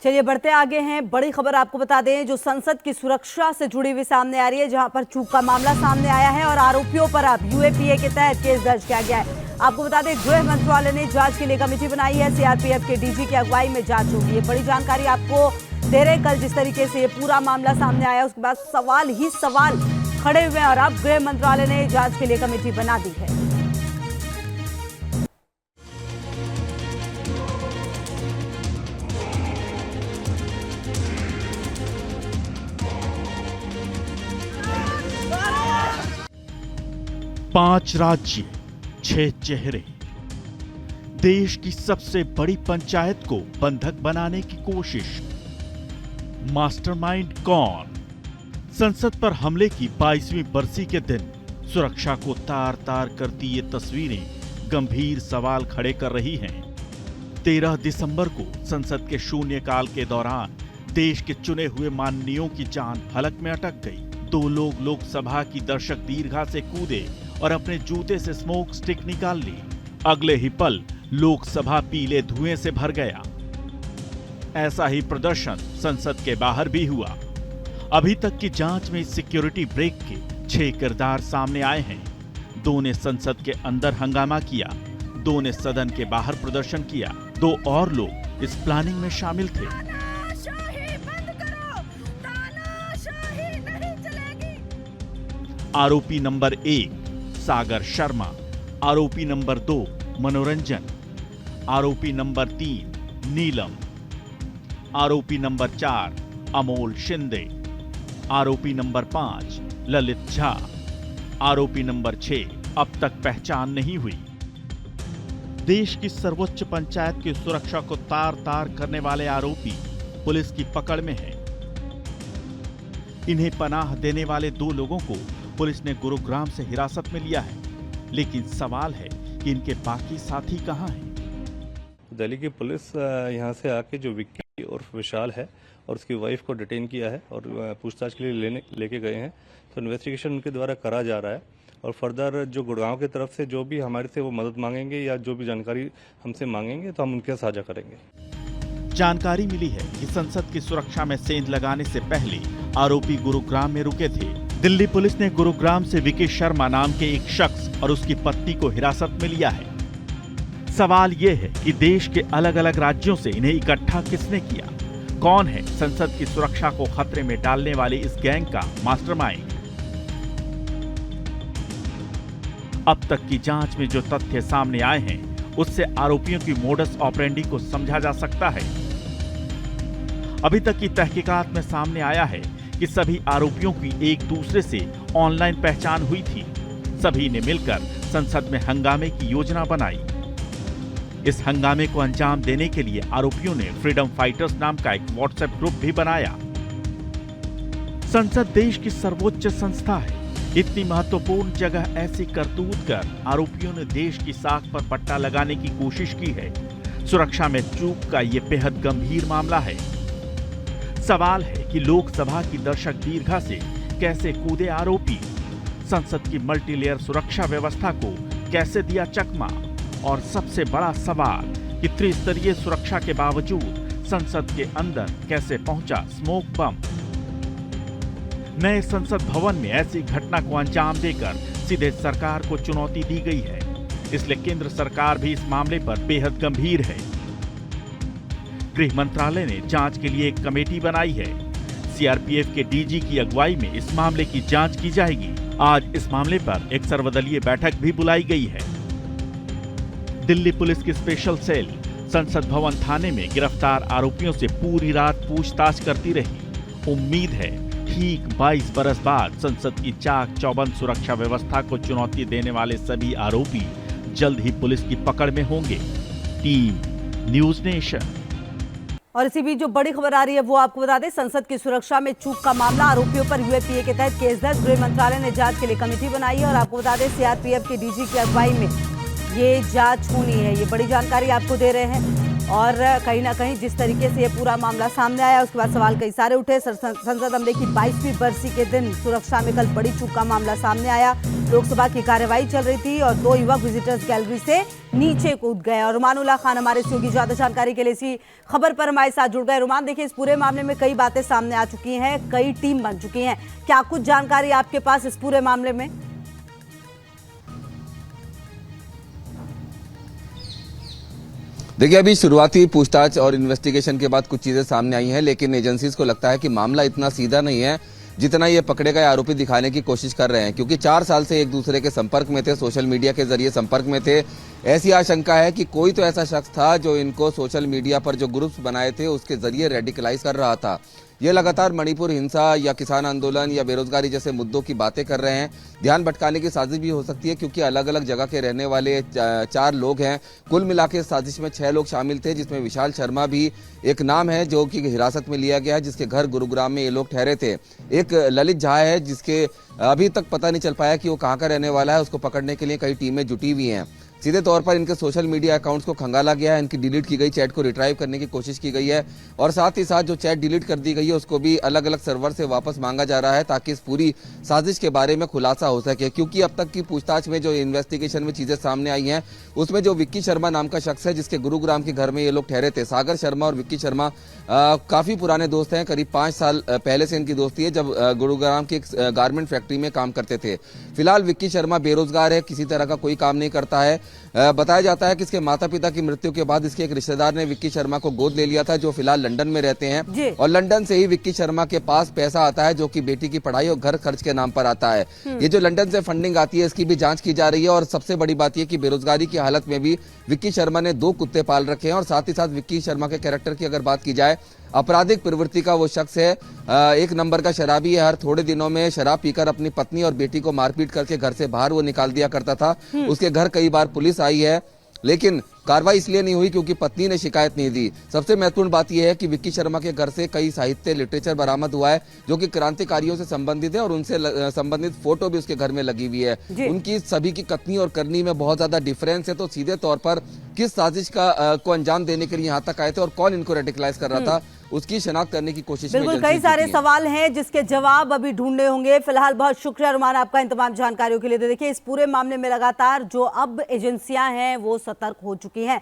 चलिए बढ़ते आगे हैं। बड़ी खबर आपको बता दें जो संसद की सुरक्षा से जुड़ी हुई सामने आ रही है, जहां पर चूक का मामला सामने आया है और आरोपियों पर अब यूएपीए के तहत केस दर्ज किया गया है। आपको बता दें गृह मंत्रालय ने जांच के लिए कमेटी बनाई है। सीआरपीएफ के डीजी की अगुवाई में जांच होगी। ये बड़ी जानकारी आपको दे रहे। कल जिस तरीके से ये पूरा मामला सामने आया उसके बाद सवाल ही सवाल खड़े हुए हैं और अब गृह मंत्रालय ने जांच के लिए कमेटी बना दी है। पांच राज्य, 6 चेहरे। देश की सबसे बड़ी पंचायत को बंधक बनाने की कोशिश। मास्टरमाइंड कौन? संसद पर हमले की 22वीं बरसी के दिन सुरक्षा को तार तार करती ये तस्वीरें गंभीर सवाल खड़े कर रही हैं। 13 दिसंबर को संसद के शून्यकाल के दौरान देश के चुने हुए माननीयों की जान हलक में अटक गई। 2 लोग लोकसभा की दर्शक दीर्घा से कूदे और अपने जूते से स्मोक स्टिक निकाल ली। अगले ही पल लोकसभा पीले धुएं से भर गया। ऐसा ही प्रदर्शन संसद के बाहर भी हुआ। अभी तक की जांच में सिक्योरिटी ब्रेक के 6 किरदार सामने आए हैं। 2 ने संसद के अंदर हंगामा किया, 2 ने सदन के बाहर प्रदर्शन किया। 2 और लोग इस प्लानिंग में शामिल थे। आरोपी नंबर 1 सागर शर्मा, आरोपी नंबर 2 मनोरंजन, आरोपी नंबर 3 नीलम, आरोपी नंबर 4 अमोल शिंदे, आरोपी नंबर 5 ललित झा, आरोपी नंबर 6 अब तक पहचान नहीं हुई। देश की सर्वोच्च पंचायत की सुरक्षा को तार तार करने वाले आरोपी पुलिस की पकड़ में हैं। इन्हें पनाह देने वाले 2 लोगों को पुलिस ने गुरुग्राम से हिरासत में लिया है, लेकिन सवाल है कि इनके बाकी साथी कहां हैं? दिल्ली की पुलिस यहां से आके जो विक्की और विशाल है और उसकी वाइफ को डिटेन किया है और पूछताछ के लिए लेके गए हैं। तो इन्वेस्टिगेशन उनके द्वारा करा जा रहा है और फर्दर जो गुड़गांव की तरफ से जो भी हमारे से वो मदद मांगेंगे या जो भी जानकारी हमसे मांगेंगे तो हम उनके साझा करेंगे। जानकारी मिली है कि संसद की सुरक्षा में सेंध लगाने से पहले आरोपी गुरुग्राम में रुके थे। दिल्ली पुलिस ने गुरुग्राम से विकी शर्मा नाम के एक शख्स और उसकी पत्नी को हिरासत में लिया है। सवाल यह है कि देश के अलग अलग राज्यों से इन्हें इकट्ठा किसने किया? कौन है संसद की सुरक्षा को खतरे में डालने वाले इस गैंग का मास्टरमाइंड? अब तक की जांच में जो तथ्य सामने आए हैं उससे आरोपियों की मोडस ऑपरेंडी को समझा जा सकता है। अभी तक की तहकीकात में सामने आया है कि सभी आरोपियों की एक दूसरे से ऑनलाइन पहचान हुई थी। सभी ने मिलकर संसद में हंगामे की योजना बनाई। इस हंगामे को अंजाम देने के लिए आरोपियों ने फ्रीडम फाइटर्स नाम का एक व्हाट्सएप ग्रुप भी बनाया। संसद देश की सर्वोच्च संस्था है। इतनी महत्वपूर्ण जगह ऐसी करतूत कर आरोपियों ने देश की साख पर पट्टा लगाने की कोशिश की है। सुरक्षा में चूक का यह बेहद गंभीर मामला है। सवाल है कि लोकसभा की दर्शक दीर्घा से कैसे कूदे आरोपी? संसद की मल्टीलेयर सुरक्षा व्यवस्था को कैसे दिया चकमा? और सबसे बड़ा सवाल कि त्रिस्तरीय सुरक्षा के बावजूद संसद के अंदर कैसे पहुंचा स्मोक बम? नए संसद भवन में ऐसी घटना को अंजाम देकर सीधे सरकार को चुनौती दी गई है। इसलिए केंद्र सरकार भी इस मामले पर बेहद गंभीर है। गृह मंत्रालय ने जांच के लिए एक कमेटी बनाई है। सीआरपीएफ के डीजी की अगुवाई में इस मामले की जांच की जाएगी। आज इस मामले पर एक सर्वदलीय बैठक भी बुलाई गई है। दिल्ली पुलिस की स्पेशल सेल संसद भवन थाने में गिरफ्तार आरोपियों से पूरी रात पूछताछ करती रही। उम्मीद है ठीक 22 बरस बाद संसद की चाक चौबंद सुरक्षा व्यवस्था को चुनौती देने वाले सभी आरोपी जल्द ही पुलिस की पकड़ में होंगे। Team news nation. और इसी बीच जो बड़ी खबर आ रही है वो आपको बता दें, संसद की सुरक्षा में चूक का मामला, आरोपियों पर यूएपीए के तहत केस दर्ज। गृह मंत्रालय ने जांच के लिए कमेटी बनाई है और आपको बता दें सीआरपीएफ के डीजी की अगुवाई में ये जांच होनी है। ये बड़ी जानकारी आपको दे रहे हैं। और कहीं ना कहीं जिस तरीके से ये पूरा मामला सामने आया उसके बाद सवाल कई सारे उठे। संसद हमले की 22वीं बरसी के दिन सुरक्षा में कल बड़ी चूक का मामला सामने आया। लोकसभा की कार्यवाही चल रही थी और 2 युवक विजिटर्स गैलरी से नीचे कूद गए। और रुमानुल्लाह खान हमारे सहयोगी ज्यादा जानकारी के लिए इसी खबर पर हमारे साथ जुड़ गए। रुमान, देखिए, इस पूरे मामले में कई बातें सामने आ चुकी हैं, कई टीम बन चुकी हैं, क्या कुछ जानकारी आपके पास इस पूरे मामले में? देखिए, अभी शुरुआती पूछताछ और इन्वेस्टिगेशन के बाद कुछ चीजें सामने आई हैं, लेकिन एजेंसीज को लगता है कि मामला इतना सीधा नहीं है जितना ये पकड़े गए आरोपी दिखाने की कोशिश कर रहे हैं, क्योंकि 4 साल से एक दूसरे के संपर्क में थे, सोशल मीडिया के जरिए संपर्क में थे। ऐसी आशंका है कि कोई तो ऐसा शख्स था जो इनको सोशल मीडिया पर जो ग्रुप्स बनाए थे उसके जरिए रेडिकलाइज कर रहा था। ये लगातार मणिपुर हिंसा या किसान आंदोलन या बेरोजगारी जैसे मुद्दों की बातें कर रहे हैं। ध्यान भटकाने की साजिश भी हो सकती है, क्योंकि अलग अलग जगह के रहने वाले 4 लोग हैं। कुल मिला के साजिश में 6 लोग शामिल थे, जिसमें विशाल शर्मा भी एक नाम है जो कि हिरासत में लिया गया है, जिसके घर गुरुग्राम में ये लोग ठहरे थे। एक ललित झा है जिसके अभी तक पता नहीं चल पाया कि वो कहाँ का रहने वाला है। उसको पकड़ने के लिए कई टीमें जुटी हुई हैं। सीधे तौर पर इनके सोशल मीडिया अकाउंट्स को खंगाला गया है, इनकी डिलीट की गई चैट को रिट्राइव करने की कोशिश की गई है और साथ ही साथ जो चैट डिलीट कर दी गई है उसको भी अलग अलग सर्वर से वापस मांगा जा रहा है, ताकि इस पूरी साजिश के बारे में खुलासा हो सके। क्योंकि अब तक की पूछताछ में जो इन्वेस्टिगेशन में चीजें सामने आई हैं उसमें जो विक्की शर्मा नाम का शख्स है जिसके गुरुग्राम के घर में ये लोग ठहरे थे, सागर शर्मा और विक्की शर्मा काफी पुराने दोस्त हैं। करीब 5 साल पहले से इनकी दोस्ती है, जब गुरुग्राम की एक गारमेंट फैक्ट्री में काम करते थे। फिलहाल विक्की शर्मा बेरोजगार है, किसी तरह का कोई काम नहीं करता है। बताया जाता है कि इसके माता पिता की मृत्यु के बाद इसके एक रिश्तेदार ने विक्की शर्मा को गोद ले लिया था, जो फिलहाल लंदन में रहते हैं। और लंदन से ही विक्की शर्मा के पास पैसा आता है जो कि बेटी की पढ़ाई और घर खर्च के नाम पर आता है। ये जो लंदन से फंडिंग आती है इसकी भी जांच की जा रही है। और सबसे बड़ी बात यह कि बेरोजगारी की हालत में भी विक्की शर्मा ने 2 कुत्ते पाल रखे हैं। और साथ ही साथ विक्की शर्मा के कैरेक्टर की अगर बात की जाए, आपराधिक प्रवृत्ति का वो शख्स है, एक नंबर का शराबी है। हर थोड़े दिनों में शराब पीकर अपनी पत्नी और बेटी को मारपीट करके घर से बाहर वो निकाल दिया करता था। उसके घर कई बार पुलिस आई है, लेकिन कार्रवाई इसलिए नहीं हुई क्योंकि पत्नी ने शिकायत नहीं दी। सबसे महत्वपूर्ण बात यह है कि विक्की शर्मा के घर से कई साहित्य लिटरेचर बरामद हुआ है जो कि क्रांतिकारियों से संबंधित है और उनसे संबंधित फोटो भी उसके घर में लगी हुई है। उनकी सभी की कथनी और करनी में बहुत ज्यादा डिफरेंस है। तो सीधे तौर पर किस साजिश को अंजाम देने के लिए यहाँ तक आए थे और कौन इनको रेडिकलाइज कर रहा था, उसकी शनाख्त करने की कोशिश में बिल्कुल कई सारे सवाल हैं जिसके जवाब अभी ढूंढने होंगे। फिलहाल बहुत शुक्रिया रुमान आपका इन तमाम जानकारियों के लिए। देखिए, इस पूरे मामले में लगातार जो अब एजेंसियां हैं वो सतर्क हो चुकी हैं।